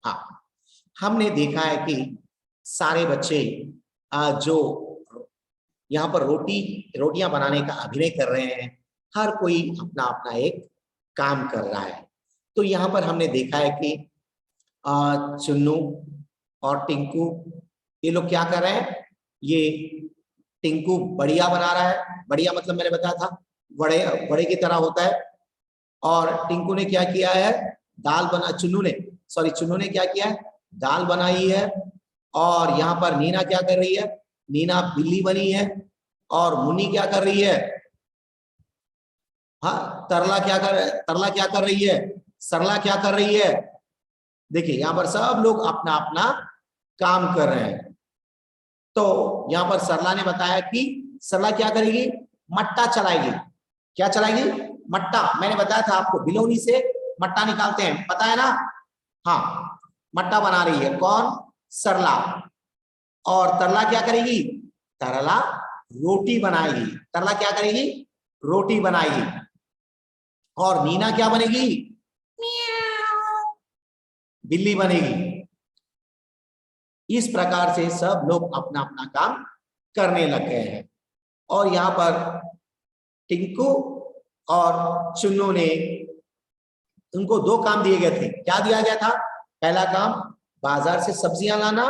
हाँ, हमने देखा है कि सारे बच्चे जो यहाँ पर रोटियां बनाने का अभिनय कर रहे हैं, हर कोई अपना अपना एक काम कर रहा है। तो यहाँ पर हमने देखा है कि चुन्नू और टिंकू, ये लोग क्या कर रहे हैं? ये टिंकू बढ़िया बना रहा है। बढ़िया मतलब मैंने बताया था बड़े बड़े की तरह होता है। और टिंकू ने क्या किया है? चुन्नू ने क्या किया है? दाल बनाई है। और यहाँ पर नीना क्या कर रही है? नीना बिल्ली बनी है। और मुन्नी क्या कर रही है? हाँ, तरला क्या कर रही है? सरला क्या कर रही है? देखिए यहाँ पर सब लोग अपना अपना काम कर रहे हैं। तो यहाँ पर सरला ने बताया कि सरला क्या करेगी? मट्टा चलाएगी। क्या चलाएगी? मट्टा। मैंने बताया था आपको, बिलोनी से मट्टा निकालते हैं, पता है ना? हाँ, मट्टा बना रही है कौन? सरला। और तरला क्या करेगी? तरला रोटी बनाएगी। तरला क्या करेगी? रोटी बनाएगी। और नीना क्या बनेगी? बिल्ली बनेगी। इस प्रकार से सब लोग अपना अपना काम करने लग गए हैं। और यहाँ पर टिंकू और चुन्नू ने, उनको दो काम दिए गए थे। क्या दिया गया था? पहला काम बाजार से सब्जियां लाना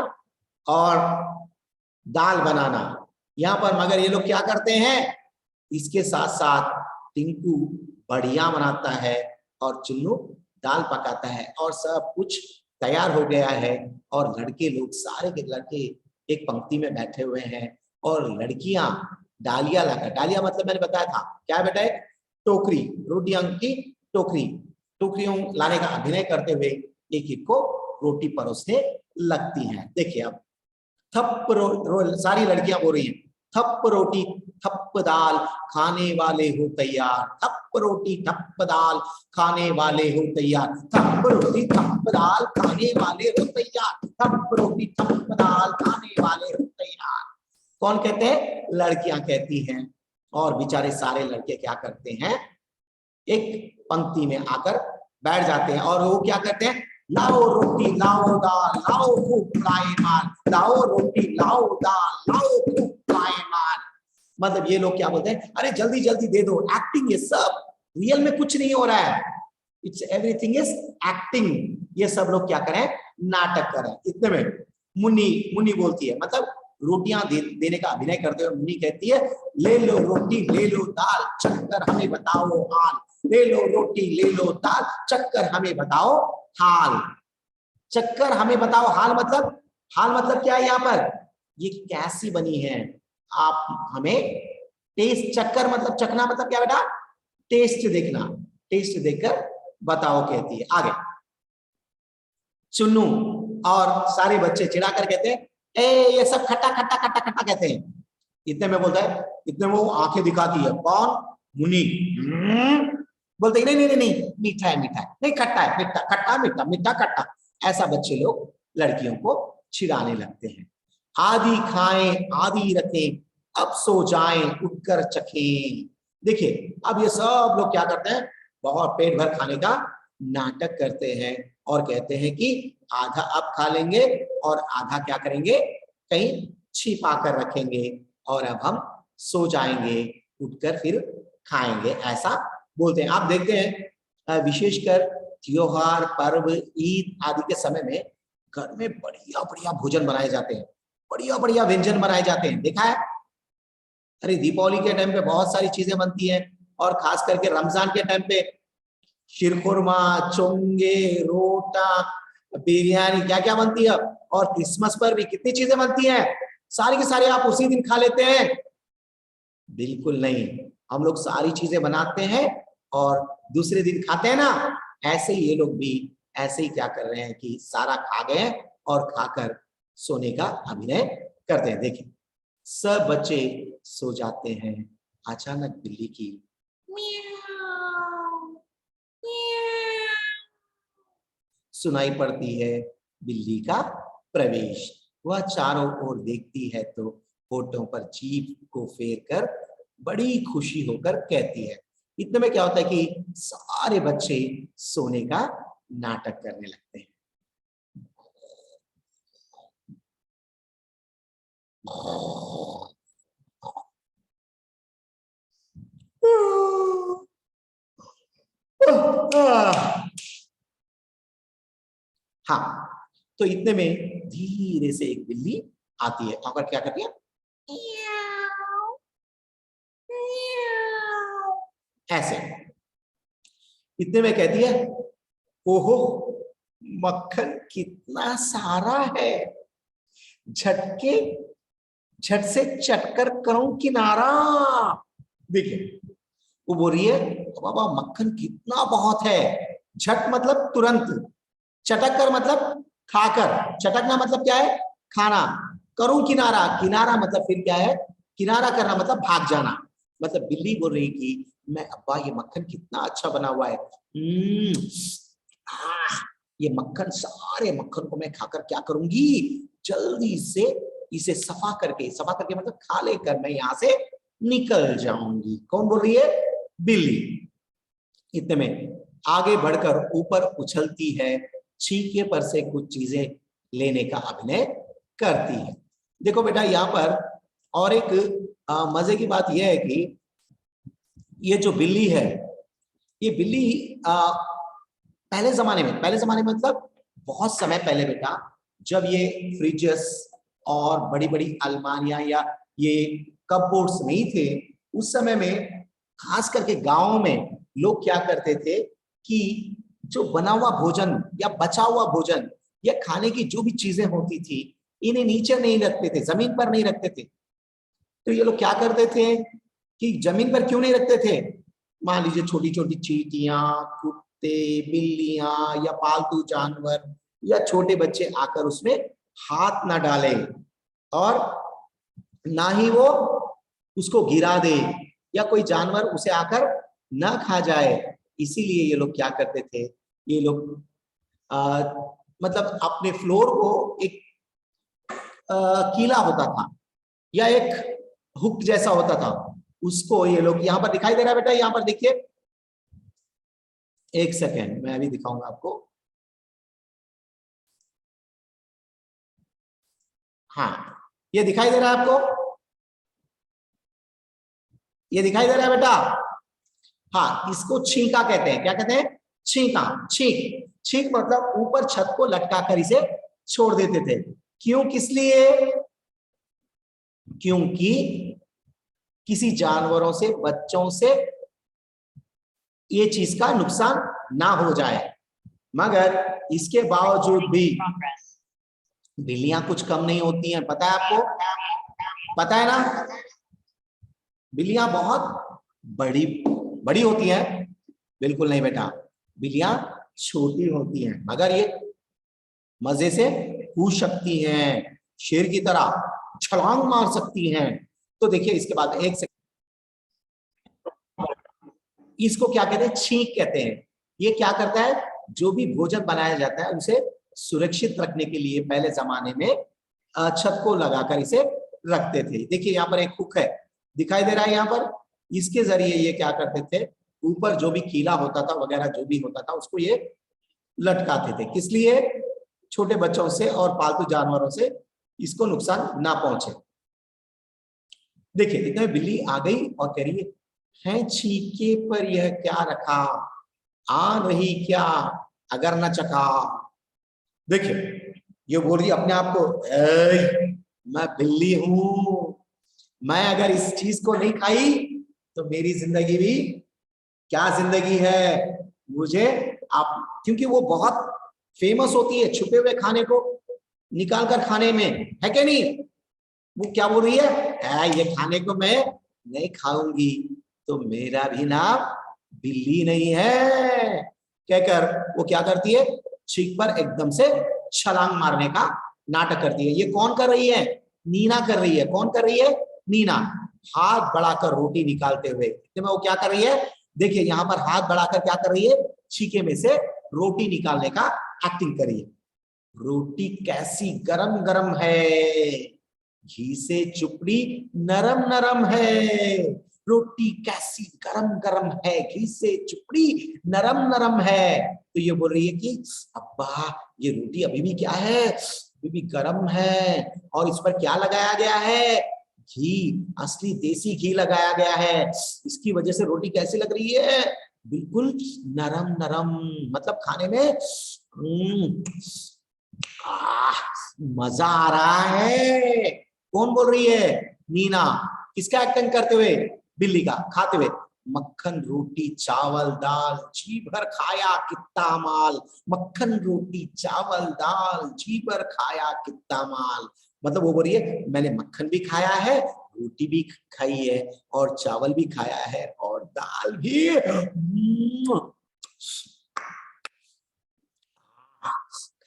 और दाल बनाना। यहाँ पर मगर ये लोग क्या करते हैं? इसके साथ साथ टिंकू बढ़िया बनाता है और चुन्नू दाल पकाता है और सब कुछ तैयार हो गया है। और लड़के लोग, सारे के लड़के एक पंक्ति में बैठे हुए हैं और लड़कियां डालियां लाकर, डालिया मतलब मैंने बताया था क्या बेटा? एक टोकरी, रोटियां की टोकरी, टोकरियों लाने का अभिनय करते हुए एक एक को रोटी परोसने लगती हैं। देखिए अब थप्प सारी लड़कियां बोल रही हैं, थप्प रोटी थप्प दाल खाने वाले हो तैयार, थप्प रोटी थप्प दाल खाने वाले हो तैयार, थप्प रोटी थप्प दाल खाने वाले हो तैयार, थप्प रोटी थप्प दाल खाने वाले हो तैयार। कौन कहते हैं? लड़कियां कहती हैं। और बेचारे सारे लड़के क्या करते हैं? एक पंक्ति में आकर बैठ जाते हैं और वो क्या करते हैं? लाओ रोटी लाओ दाल लाओ खूब खाए माल, लाओ रोटी लाओ दाल लाओ खूब खाए माल। मतलब ये लोग क्या बोलते हैं? अरे जल्दी जल्दी दे दो, एक्टिंग ये सब, रियल में कुछ नहीं हो रहा है, इट्स एवरीथिंग इज एक्टिंग। ये सब लोग क्या करें? नाटक करें। इतने में मुन्नी बोलती है, मतलब रोटियां देने का अभिनय करते हुए मुन्नी कहती है, ले लो रोटी ले लो दाल चक्कर हमें बताओ हाल, ले लो रोटी ले लो दाल चक्कर हमें बताओ हाल। चक्कर हमें बताओ हाल मतलब क्या है? यहाँ पर ये कैसी बनी है आप हमें टेस्ट, चक्कर मतलब चखना, मतलब क्या बेटा? टेस्ट देखना, टेस्ट देखकर बताओ कहती है। आगे चुन्नू और सारे बच्चे चिढ़ाकर कहते हैं, ए ये सब खट्टा खट्टा खट्टा खट्टा कहते हैं। इतने में बोलता है, इतने में वो आंखें दिखाती है। कौन? मुन्नी। बोलते नहीं नहीं नहीं नहीं, मीठा है मीठा है, नहीं खट्टा है, मीठा खट्टा मीठा मीठा खट्टा। ऐसा बच्चे लोग लड़कियों को चिढ़ाने लगते हैं। आधी खाएं आधी रखें, अब सो जाएं उठकर चखें। देखिए अब ये सब लोग क्या करते हैं? बहुत पेट भर खाने का नाटक करते हैं और कहते हैं कि आधा अब खा लेंगे और आधा क्या करेंगे? कहीं छिपा कर रखेंगे और अब हम सो जाएंगे, उठकर फिर खाएंगे, ऐसा बोलते हैं। आप देखते हैं विशेषकर त्योहार पर्व ईद आदि के समय में घर में बढ़िया बढ़िया भोजन बनाए जाते हैं, बढ़िया बढ़िया व्यंजन बनाए जाते हैं, देखा है? अरे दीपावली के टाइम पे बहुत सारी चीजें बनती हैं और खास करके रमजान के टाइम पे शिरखुरमा, चोंगे, रोटा, बिरयानी, क्या क्या बनती है। और क्रिसमस पर भी कितनी चीजें बनती हैं, सारी की सारी आप उसी दिन खा लेते हैं? बिल्कुल नहीं, हम लोग सारी चीजें बनाते हैं और दूसरे दिन खाते हैं ना। ऐसे ही ये लोग भी ऐसे ही क्या कर रहे हैं कि सारा खा गए और खाकर सोने का अभिनय करते हैं। देखिए सब बच्चे सो जाते हैं, अचानक बिल्ली की सुनाई पड़ती है, बिल्ली का प्रवेश। वह चारों ओर देखती है तो होठों पर जीभ को फेर कर बड़ी खुशी होकर कहती है। इतने में क्या होता है कि सारे बच्चे सोने का नाटक करने लगते हैं। हाँ, तो इतने में धीरे से एक बिल्ली आती है, आकर क्या करती है, ऐसे। इतने में कहती है, ओहो मक्खन कितना सारा है, झटके झट से चटकर करूं किनारा। देखिए वो बोल रही है, बाबा मक्खन कितना बहुत है, झट मतलब तुरंत, चटक कर मतलब खाकर, चटकना मतलब क्या है, खाना, करूं किनारा, किनारा मतलब फिर क्या है, किनारा करना मतलब भाग जाना। मतलब बिल्ली बोल रही कि मैं, अब्बा ये मक्खन कितना अच्छा बना हुआ है, ये मक्खन, सारे मक्खन को मैं खाकर क्या करूंगी, जल्दी से इसे सफा करके मतलब खा लेकर मैं यहां से निकल जाऊंगी। कौन बोल रही है, बिल्ली। इतने में आगे बढ़कर ऊपर उछलती है, छीके पर से कुछ चीजें लेने का अभिनय करती है। देखो बेटा यहाँ पर और एक मजे की बात यह है कि ये जो बिल्ली है, ये बिल्ली पहले जमाने में मतलब बहुत समय पहले बेटा, जब ये फ्रिजेस और बड़ी बड़ी अलमारियां या ये कपबोर्ड्स नहीं थे, उस समय में खास करके गांवों में लोग क्या करते थे कि जो बना हुआ भोजन या बचा हुआ भोजन या खाने की जो भी चीजें होती थी, इन्हें नीचे नहीं रखते थे, जमीन पर नहीं रखते थे। तो ये लोग क्या करते थे कि जमीन पर क्यों नहीं रखते थे, मान लीजिए छोटी छोटी चींटियां, कुत्ते, बिल्लियां या पालतू जानवर या छोटे बच्चे आकर उसमें हाथ ना डाले और ना ही वो उसको गिरा दे या कोई जानवर उसे आकर ना खा जाए। इसीलिए ये लोग क्या करते थे, ये लोग मतलब अपने फ्लोर को एक कीला होता था या एक हुक जैसा होता था, उसको ये लोग, यहां पर दिखाई दे रहा है बेटा, यहां पर देखिए, एक सेकेंड मैं अभी दिखाऊंगा आपको। हाँ, ये दिखाई दे रहा है आपको, ये दिखाई दे रहा है बेटा। हाँ, इसको छींका कहते हैं, क्या कहते हैं, छींका, छींक। छींक मतलब ऊपर छत को लटका कर इसे छोड़ देते थे। क्यों, किस लिए, क्योंकि किसी जानवरों से, बच्चों से ये चीज का नुकसान ना हो जाए। मगर इसके बावजूद भी बिल्लियां कुछ कम नहीं होती हैं, पता है आपको, पता है ना, बिल्लियां बहुत बड़ी बड़ी होती हैं, बिल्कुल नहीं बेटा, बिल्लियां छोटी होती हैं, मगर ये मजे से कूद सकती हैं, शेर की तरह छलांग मार सकती हैं। तो देखिए इसके बाद एक सेकंड, इसको क्या कहते हैं, छींक कहते हैं। ये क्या करता है, जो भी भोजन बनाया जाता है उसे सुरक्षित रखने के लिए पहले जमाने में छत को लगाकर इसे रखते थे। देखिए यहाँ पर एक हुक है, दिखाई दे रहा है यहाँ पर, इसके जरिए ये क्या करते थे, ऊपर जो भी कीला होता था वगैरह जो भी होता था उसको ये लटकाते थे। किस लिए, छोटे बच्चों से और पालतू जानवरों से इसको नुकसान ना पहुंचे। देखिए इतने बिल्ली आ गई और कह रही है, छीके पर यह क्या रखा, आ रही क्या अगर न चखा। देखिए ये बोल रही अपने आप को, मैं बिल्ली हूं, मैं अगर इस चीज को नहीं खाई तो मेरी जिंदगी भी क्या जिंदगी है, मुझे आप, क्योंकि वो बहुत फेमस होती है छुपे हुए खाने को निकाल कर खाने में, है क्या नहीं। वो क्या बोल रही है, ये खाने को मैं नहीं खाऊंगी तो मेरा भी नाम बिल्ली नहीं है, कहकर वो क्या करती है, छींक पर एकदम से छलांग मारने का नाटक करती है। ये कौन कर रही है, नीना कर रही है। कौन कर रही है, नीना, हाथ बढ़ाकर रोटी निकालते हुए। वो क्या कर रही है, देखिए यहाँ पर हाथ बढ़ाकर क्या कर रही है, छीके में से रोटी निकालने का एक्टिंग करिए। रोटी कैसी गरम गरम है, घी से चुपड़ी नरम नरम है, रोटी कैसी गरम गरम है, घी से चुपड़ी नरम नरम है। तो ये बोल रही है कि अब्बा ये रोटी अभी भी क्या है, अभी भी गर्म है, और इस पर क्या लगाया गया है, घी, असली देसी घी लगाया गया है। इसकी वजह से रोटी कैसी लग रही है, बिल्कुल नरम नरम, मतलब खाने में मजा आ रहा है। कौन बोल रही है, मीना। किसका एक्टिंग करते हुए, बिल्ली का, खाते हुए। मक्खन रोटी चावल दाल जी भर खाया कितना माल, मक्खन रोटी चावल दाल जी भर खाया कितना माल। मतलब वो बोल रही है मैंने मक्खन भी खाया है, रोटी भी खाई है, और चावल भी खाया है, और दाल भी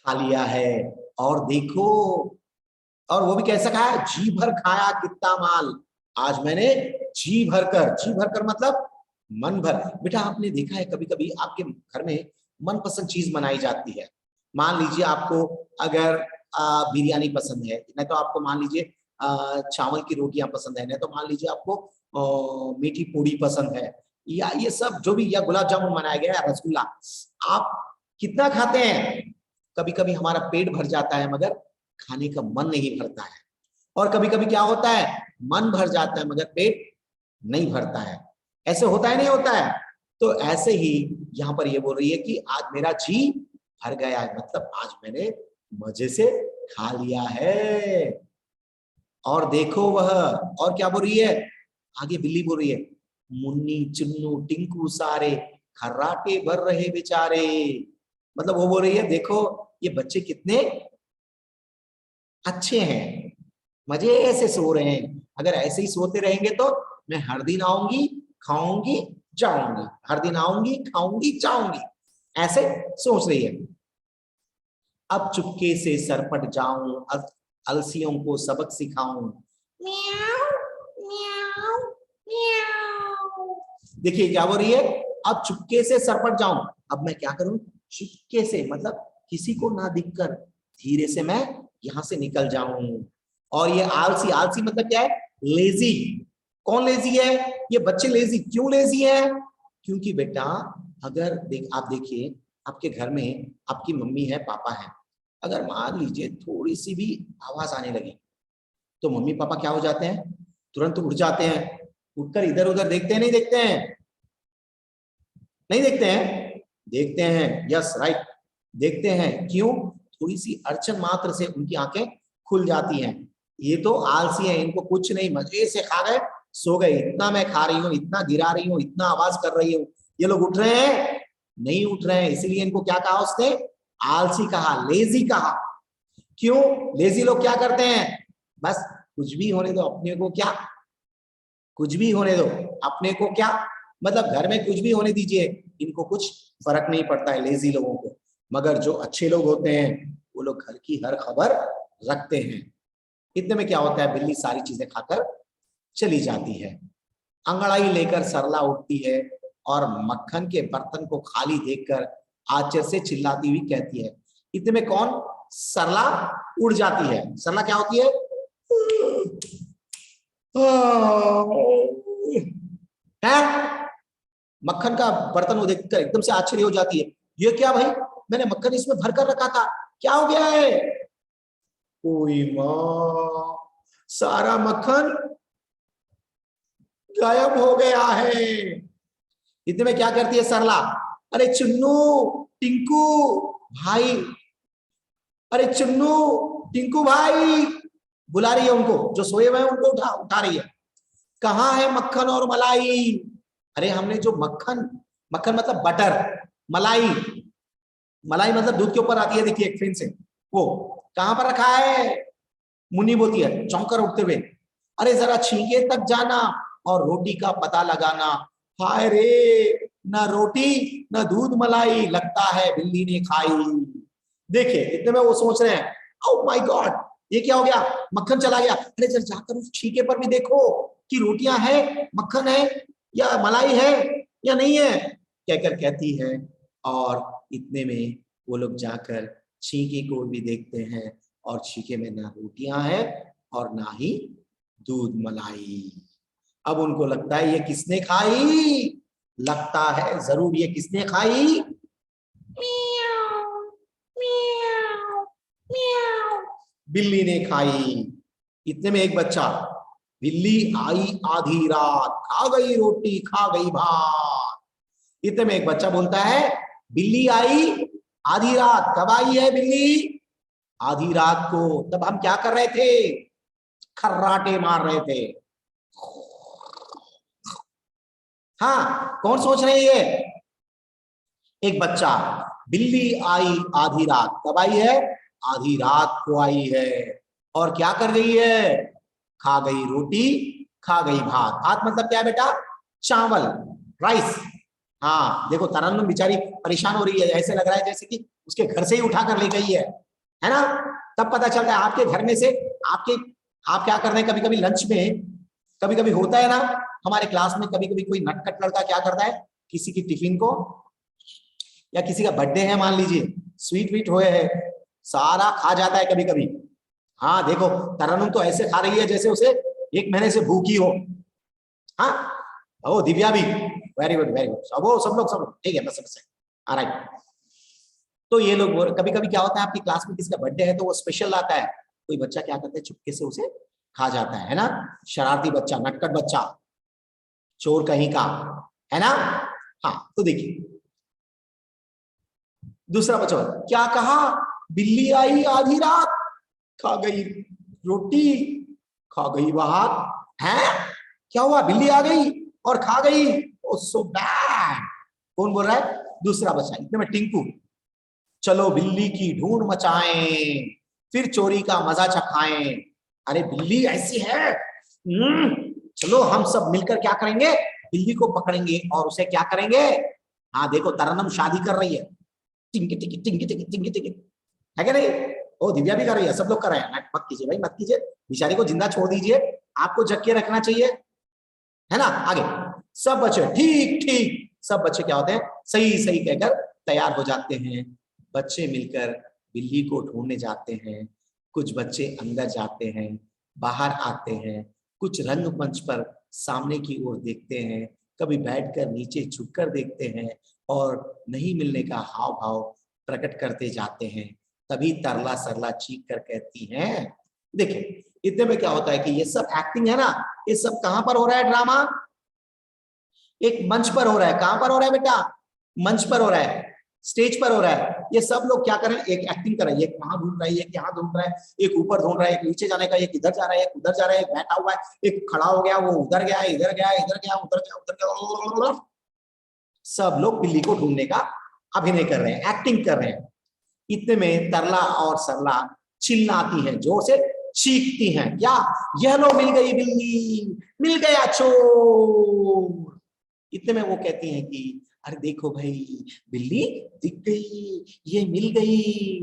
खा लिया है। और देखो, और वो भी कैसा खाया, जी भर खाया कितना माल। आज मैंने जी भर कर मतलब मन भर। बेटा आपने देखा है कभी कभी आपके घर में मनपसंद चीज बनाई जाती है। मान लीजिए आपको अगर बिरयानी पसंद है, नहीं तो आपको मान लीजिए चावल की रोटियां पसंद है, नहीं तो मान लीजिए आपको मीठी पूड़ी पसंद है, या ये सब जो भी, या गुलाब जामुन बनाया गया है, रसगुल्ला, आप कितना खाते हैं। कभी कभी हमारा पेट भर जाता है मगर खाने का मन नहीं भरता है, और कभी कभी क्या होता है, मन भर जाता है मगर पेट नहीं भरता है। ऐसे होता है नहीं होता है। तो ऐसे ही यहाँ पर ये बोल रही है कि आज मेरा जी भर गया है, मतलब आज मैंने मजे से खा लिया है। और देखो वह, और क्या बोल रही है, आगे बिल्ली बोल रही है, मुन्नी चुन्नू टिंकू सारे खर्राटे भर रहे बेचारे। मतलब वो बोल रही है देखो ये बच्चे कितने अच्छे हैं, मजे से सो रहे हैं। अगर ऐसे ही सोते रहेंगे तो मैं हर दिन आऊंगी, खाऊंगी, जाऊंगी, हर दिन आऊंगी, खाऊंगी, जाऊंगी, ऐसे सोच रही है। अब चुपके से सरपट जाऊं, अलसियों को सबक सिखाऊं। म्याऊ, म्याऊ, म्याऊ। देखिए क्या बोल रही है, अब चुपके से सरपट जाऊं। अब मैं क्या करूं, चुपके से, मतलब किसी को ना दिखकर धीरे से मैं यहां से निकल जाऊं। और ये आलसी, आलसी मतलब क्या है, लेजी। कौन लेजी है, ये बच्चे लेजी। क्यों लेजी है, क्योंकि बेटा अगर आप देखिए आपके घर में आपकी मम्मी है, पापा है, अगर मान लीजिए थोड़ी सी भी आवाज आने लगी तो मम्मी पापा क्या हो जाते हैं, तुरंत उठ जाते हैं, उठकर इधर उधर देखते हैं, नहीं देखते हैं, नहीं देखते हैं, देखते हैं, यस राइट, देखते हैं। क्यों, थोड़ी सी अड़चन मात्र से उनकी आंखें खुल जाती हैं। ये तो आलसी है, इनको कुछ नहीं, मजे से खा गए, सो गए। इतना मैं खा रही हूँ, इतना गिरा रही हूँ, इतना आवाज कर रही हूँ, ये लोग उठ रहे हैं, नहीं उठ रहे हैं। इसीलिए इनको क्या कहा उसने, आलसी कहा, लेजी कहा। क्यों, लेजी लोग क्या करते हैं, बस कुछ भी होने दो, अपने को क्या, कुछ भी होने दो, अपने को क्या, मतलब घर में कुछ भी होने दीजिए, इनको कुछ फर्क नहीं पड़ता है लेजी लोगों को। मगर जो अच्छे लोग होते हैं वो लोग घर की हर खबर रखते हैं। इतने में क्या होता है, बिल्ली सारी चीजें खाकर चली जाती है। अंगड़ाई लेकर सरला उठती है और मक्खन के बर्तन को खाली देखकर आश्चर्य से चिल्लाती हुई कहती है। इतने में कौन, सरला उड़ जाती है। सरला क्या होती है, है? मक्खन का बर्तन वो देखकर एकदम से आश्चर्य हो जाती है, ये क्या भाई, मैंने मक्खन इसमें भर कर रखा था, क्या हो गया है। कोई मां, सारा मक्खन गायब हो गया है। इतने में क्या करती है सरला, अरे चुन्नू टिंकू भाई, अरे चुन्नू टिंकू भाई, बुला रही है उनको, जो सोए हुए हैं उनको उठा उठा रही है। कहाँ है मक्खन और मलाई, अरे हमने जो मक्खन, मक्खन मतलब बटर, मलाई, मलाई मतलब दूध के ऊपर आती है, देखिए एक फिन से, वो कहां पर रखा है। मुन्नी बोलती है चौंकर उठते हुए, अरे जरा छींके तक जाना और रोटी का पता लगाना। हाय रे, ना रोटी ना दूध मलाई, लगता है बिल्ली ने खाई। देखिए इतने में वो सोच रहे हैं, ओह माय गॉड, ये क्या हो गया, मक्खन चला गया। अरे जरा जाकर उस छींके पर भी देखो कि रोटियां है, मक्खन है, या मलाई है या नहीं है, कहकर कहती है। और इतने में वो लोग जाकर छींके को भी देखते हैं, और छींके में ना रोटियां हैं और ना ही दूध मलाई। अब उनको लगता है ये किसने खाई, लगता है जरूर ये किसने खाई, बिल्ली ने खाई। इतने में एक बच्चा, बिल्ली आई आधी रात, खा गई रोटी खा गई भात। इतने में एक बच्चा बोलता है, बिल्ली आई आधी रात। कब आई है बिल्ली? आधी रात को। तब हम क्या कर रहे थे? खर्राटे मार रहे थे। हाँ, कौन सोच रही है? एक बच्चा, बिल्ली आई आधी रात। कब आई है? आधी रात को आई है। और क्या कर गई है? खा गई रोटी खा गई भात। भात मतलब क्या है बेटा? चावल, राइस। हाँ देखो, तरन्नुम बेचारी परेशान हो रही है, ऐसे लग रहा है जैसे कि उसके घर से ही उठा कर ले गई है ना? तब पता चलता है आपके घर में से आप क्या कर रहे हैं। कभी कभी लंच में कभी कभी होता है ना, हमारे क्लास में कभी कभी कोई नटखट लड़का क्या करता है, किसी की टिफिन को, या किसी का बर्थडे है मान लीजिए, स्वीट वीट हुए है, सारा खा जाता है कभी कभी। हाँ देखो, तरन्नुम तो ऐसे खा रही है जैसे उसे 1 महीने से भूखी हो। हाँ, ओ दिव्या भी, वेरी गुड वेरी गुड। सब लोग ठीक है, बस ऑलराइट। तो ये लोग कभी कभी क्या होता है, आपकी क्लास में किसी का बर्थडे है तो वो स्पेशल लाता है, कोई बच्चा क्या करता है, चुपके से उसे खा जाता है ना? शरारती बच्चा, नटखट बच्चा, चोर कहीं का, है ना? हाँ, तो देखिए दूसरा बच्चा क्या कहा, बिल्ली आई आधी रात, खा गई रोटी खा गई भात। है क्या हुआ? बिल्ली आ गई और खा गई। ओ सो बैड। कौन बोल रहा है? दूसरा बच्चा। इतने में टिंकू, चलो बिल्ली की ढूंढ मचाएं, फिर चोरी का मजा चखाएं। अरे बिल्ली ऐसी है, चलो हम सब मिलकर क्या करेंगे, बिल्ली को पकड़ेंगे और उसे क्या करेंगे। हाँ देखो, तरन्नुम शादी कर रही है, टिंकी टिंकी टिंकी टिंकी टिंकी टिंकी, है क्या नहीं? ओ दिव्या भी कर रही है, सब लोग कर रहे हैं। मत कीजिए भाई, मत कीजिए, बेचारी को जिंदा छोड़ दीजिए, आपको जग के रखना चाहिए, है ना? आगे सब बच्चे ठीक ठीक, सब बच्चे क्या होते हैं, सही सही कहकर तैयार हो जाते हैं। बच्चे मिलकर बिल्ली को ढूंढने जाते हैं। कुछ बच्चे अंदर जाते हैं, बाहर आते हैं, कुछ रंगमंच पर सामने की ओर देखते हैं, कभी बैठकर नीचे झुककर देखते हैं और नहीं मिलने का हाव भाव प्रकट करते जाते हैं। तभी तरला सरला चीख कर कहती हैं। देखिए इतने में क्या होता है कि ये सब एक्टिंग है ना, ये सब कहां पर हो रहा है ड्रामा? एक मंच पर हो रहा है। कहां पर हो रहा है बेटा? मंच पर हो रहा है, स्टेज पर हो रहा है। ये सब लोग क्या कर रहे हैं, एक एक्टिंग कर रहे हैं। एक वहां ढूंढ रहा है, एक यहाँ ढूंढ रहा है, एक ऊपर ढूंढ रहा है, एक नीचे जाने का, एक इधर जा रहा है, एक उधर जा रहा है, एक बैठा हुआ है, एक खड़ा हो गया, वो उधर गया, इधर गया, इधर गया, उधर गया, उधर गया। सब लोग बिल्ली को ढूंढने का अभिनय कर रहे हैं, एक्टिंग कर रहे हैं। इतने में तरला और सरला चिल्लाती हैं, जोर से चीखती हैं, क्या? यह लो मिल गई बिल्ली, मिल गया चोर। इतने में वो कहती हैं कि अरे देखो भाई, बिल्ली दिख गई, ये मिल गई।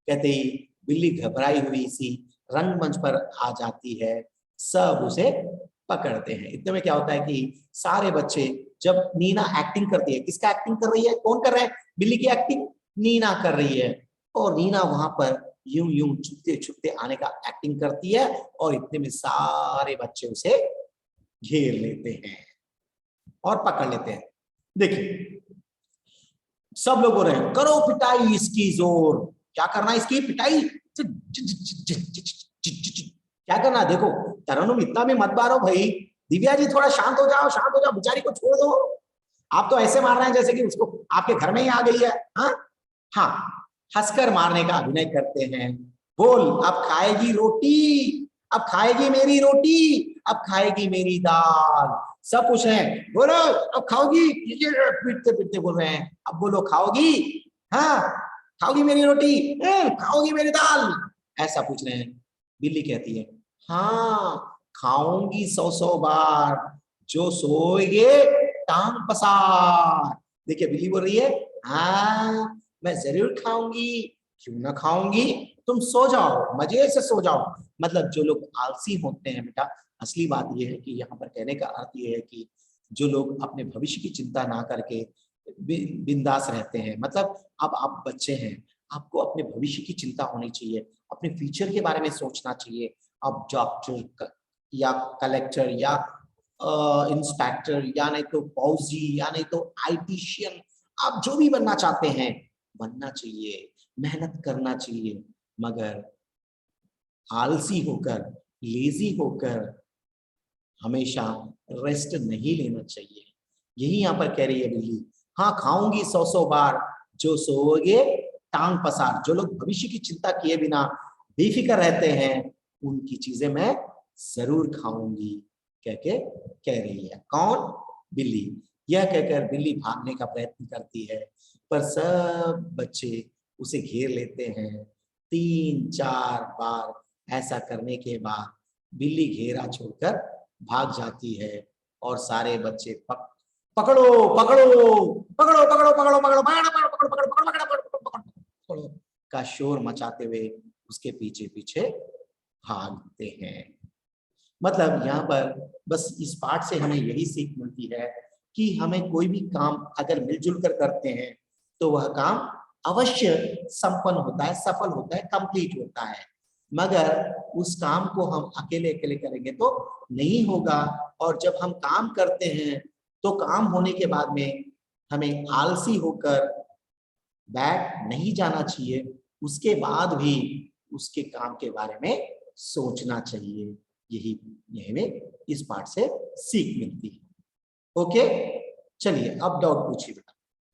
कहते ही बिल्ली घबराई हुई सी रंगमंच पर आ जाती है, सब उसे पकड़ते हैं। इतने में क्या होता है कि सारे बच्चे, जब नीना एक्टिंग करती है, किसका एक्टिंग कर रही है, कौन कर रहा है? बिल्ली की एक्टिंग नीना कर रही है। और नीना वहां पर यूं यूं छुपते छुपते आने का एक्टिंग करती है, और इतने में सारे बच्चे उसे घेर लेते हैं और पकड़ लेते हैं। देखिए सब लोग बोल रहे हैं, करो पिटाई इसकी जोर। क्या करना है इसकी पिटाई? क्या करना? देखो तरन्नुम इतना भी मत मारो भाई, दिव्या जी थोड़ा शांत हो जाओ, शांत हो जाओ, बेचारी को छोड़ दो। आप तो ऐसे मार रहे हैं जैसे कि उसको आपके घर में ही आ गई है। हाँ हाँ, हंसकर मारने का अभिनय करते हैं। बोल, अब खाएगी रोटी, अब खाएगी मेरी रोटी, अब खाएगी मेरी दाल। सब पूछ रहे हैं, बोलो अब खाओगी? पीटते पीटते बोल रहे हैं, अब बोलो खाओगी? हाँ, खाओगी मेरी रोटी, खाओगी मेरी दाल, ऐसा पूछ रहे हैं। बिल्ली कहती है, हाँ खाऊंगी 100 बार, जो सोएगे टांग पसार। देखिए बिल्ली बोल रही है, हाँ मैं जरूर खाऊंगी, क्यों ना खाऊंगी, तुम सो जाओ, मजे से सो जाओ। मतलब जो लोग आलसी होते हैं बेटा, असली बात यह है कि यहाँ पर कहने का अर्थ यह है कि जो लोग अपने भविष्य की चिंता ना करके बिंदास रहते हैं, मतलब अब आप बच्चे हैं, आपको अपने भविष्य की चिंता होनी चाहिए, अपने फ्यूचर के बारे में सोचना चाहिए। अब डॉक्टर या कलेक्टर या इंस्पेक्टर, या नहीं तो फौजी, या नहीं तो आईटीशियन, आप जो भी बनना चाहते हैं, बनना चाहिए, मेहनत करना चाहिए, मगर आलसी होकर, लेजी होकर हमेशा रेस्ट नहीं लेना चाहिए। यही यहाँ पर कह रही है बिल्ली। हाँ, खाऊंगी 100 बार, जो सोओगे टांग पसार। जो लोग भविष्य की चिंता किए बिना बेफिक्र रहते हैं, उनकी चीजें मैं जरूर खाऊंगी, कह के कह रही है। कौन? बिल्ली। यह कहकर बिल्ली भागने का प्रयत्न करती है, पर सब बच्चे उसे घेर लेते हैं। 3-4 बार ऐसा करने के बाद बिल्ली घेरा छोड़कर भाग जाती है और सारे बच्चे पकड़ो पकड़ो पकड़ो पकड़ो पकड़ो पकड़ो पकड़ो पकड़ो पकड़ो पकड़ो पकड़ो पकड़ो पकड़ो का शोर मचाते हुए उसके पीछे पीछे भागते हैं। मतलब यहाँ पर बस इस पाठ से हमें यही सीख मिलती है कि हमें कोई भी काम अगर मिलजुल कर करते हैं तो वह काम अवश्य संपन्न होता है, सफल होता है, कंप्लीट होता है। मगर उस काम को हम अकेले अकेले करेंगे तो नहीं होगा। और जब हम काम करते हैं तो काम होने के बाद में हमें आलसी होकर बैठ नहीं जाना चाहिए, उसके बाद भी उसके काम के बारे में सोचना चाहिए। यही हमें इस पाठ से सीख मिलती है। ओके, चलिए अब डाउट पूछिए बेटा,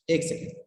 1 सेकेंड।